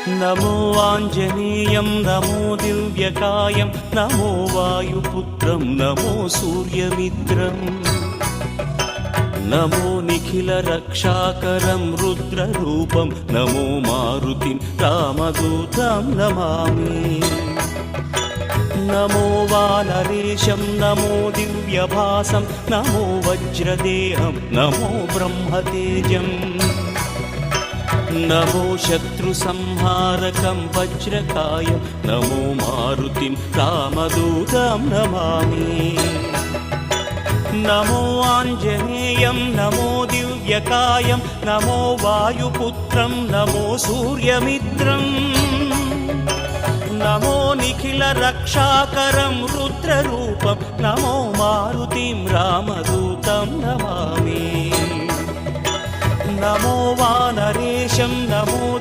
नमो आञ्जनेयं नमो दिव्यकायं नमो वायुपुत्रं नमो सूर्यमित्रम् नमो निखिलरक्षाकरं रुद्ररूपं नमो मारुतिं रामदूतं Namami नमो वानरेशं नमो दिव्यभासं नमो वज्रदेहं नमो ब्रह्मतेजम् नमो शत्रुसंहारकं वज्रकायं नमो मारुतिं रामदूतं Namami नमो आञ्जनेयं नमो दिव्यकायं नमो वायुपुत्रं नमो सूर्यमित्रम् नमो निखिलरक्षाकरं रुद्ररूपं नमो मारुतिं रामदूतं Namami नमो वानरेशं नमो